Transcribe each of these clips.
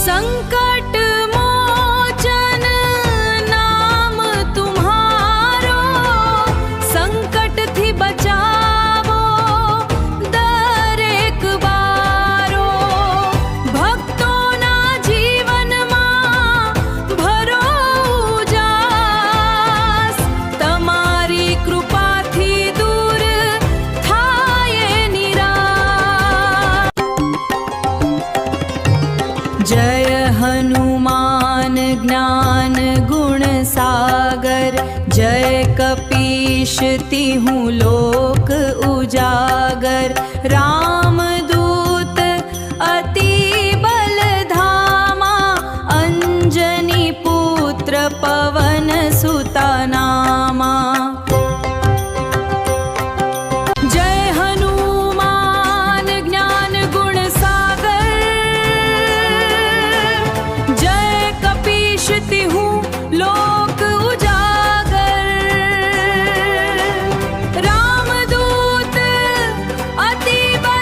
संकट मोचन नाम तुम्हारो, संकट थी बचावो दरेक बारो। भक्तों ना जीवन मां भरो उजास, तमारी कृपा थी दूर थाये निराश। जय हनुमान ज्ञान गुण सागर, जय कपीश तिहु लोक उजागर। रामदूत अति बल धामा, अंजनी पुत्र पवन सुता नामा। जय हनुमान ज्ञान गुण सागर, जय कपीश तिहु लोक उजागर। रामदूत अति बल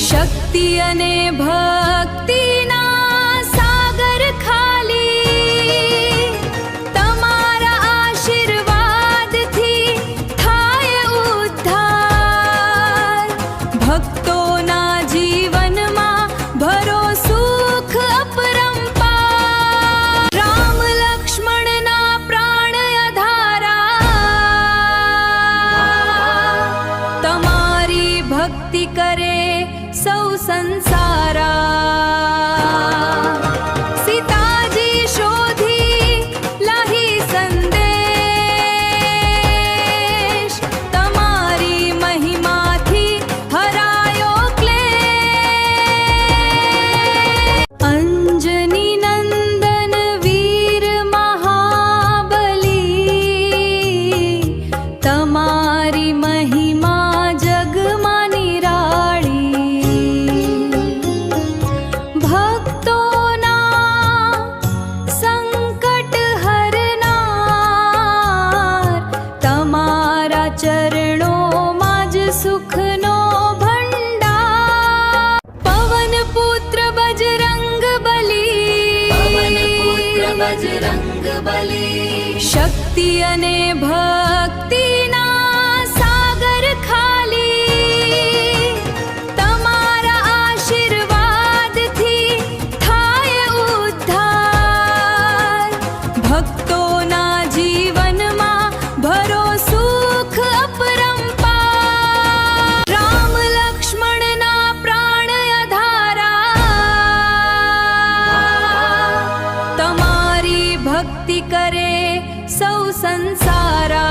શક્તિ અને ભક્તિના સાગર ખાલી તમારા આશીર્વાદથી થાય ઉદ્ધાર ભક્તોના જીવનમાં ભરો સુખ અપરંપાર રામ લક્ષ્મણના પ્રાણ આધારા તમારી ભક્તિ કરે સૌ સંસારા સીતાજી શોધી લાહી સંદેશ તમારી મહિમાથી હરાયો ક્લેશ અંજની નંદન વીર મહાબલી તમારી મહિમા જગમાં નિરાળી ભક્તોના સંકટ હરનાર તમારા ચરણોમાં જ સુખનો ભંડાર પવન પુત્ર બજરંગ બલી શક્તિ અને ભક્તિના સાગર ખાલી તમારા આશીર્વાદથી થાય ઉદ્ધાર ભક્તોના જીવનમાં ભરો સુખ અપરંપાર રામ લક્ષ્મણના પ્રાણ આધારા તમારી ભક્તિ કરે સૌ સંસારા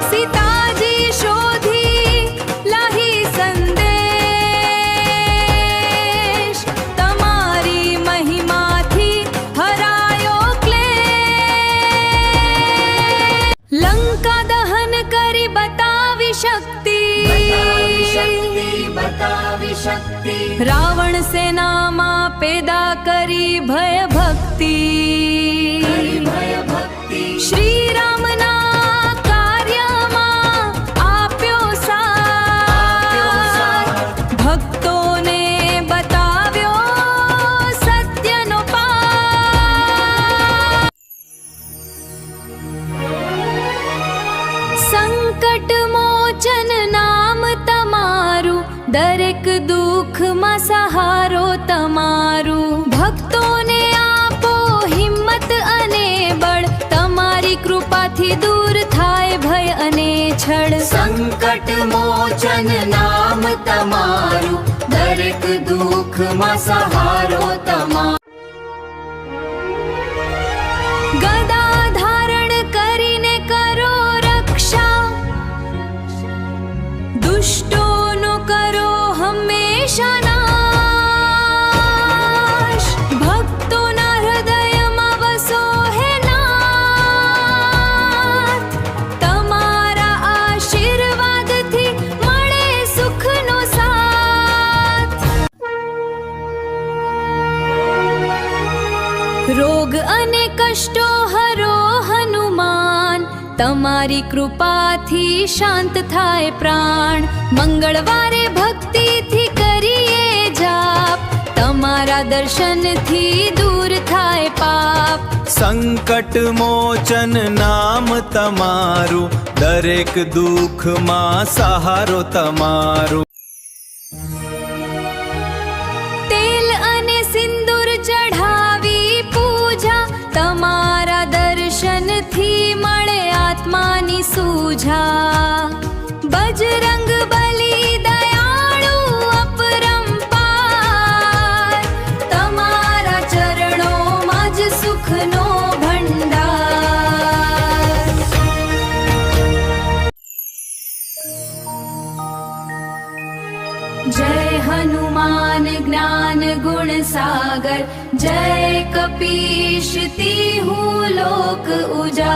સીતાજી શોધી લાહી સંદેશ તમારી મહિમાથી હરાયો ક્લેશ લંકા દહન કરી બતાવી શક્તિ રાવણ સેનામાં પેદા કરી ભય ભક્તિ શ્રી રામના કાર્યમાં આપ્યો સાથ ભક્તોને બતાવ્યો સત્યનો પાથ સંકટ મોચન નામ તમારું દરેક દુઃખમાં સહારો તમારું ભક્તોને આપો હિંમત અને બળ તમારી કૃપાથી દૂર થાય ભય અને છળ સંકટ મોચન નામ તમારું દરેક દુઃખમાં સહારો તમારો ગદા ધારણ કરીને કરો રક્ષા દુષ્ટોનો કરો હંમેશા નાશ ભક્તોના હૃદયમાં વસો હે નાથ તમારા આશીર્વાદથી મળે સુખનો સાથ રોગ અને કષ્ટો હરો હનુમાન તમારી કૃપાથી શાંત થાય પ્રાણ મંગળવારે ભક્તિથી કરીએ જાપ તમારા દર્શનથી દૂર થાય પાપ સંકટ મોચન નામ તમારું દરેક દુઃખમાં સહારો તમારો તેલ અને સિંદૂર ચઢાવી પૂજા તમારા દર્શનથી મળે આત્માની સૂઝા બજરંગ બલી દયાળુ અપરંપાર તમારા ચરણોમાં જ સુખનો ભંડાર જય હનુમાન જ્ઞાન ગુણ સાગર જય કપીશ તિહું લોક ઉજા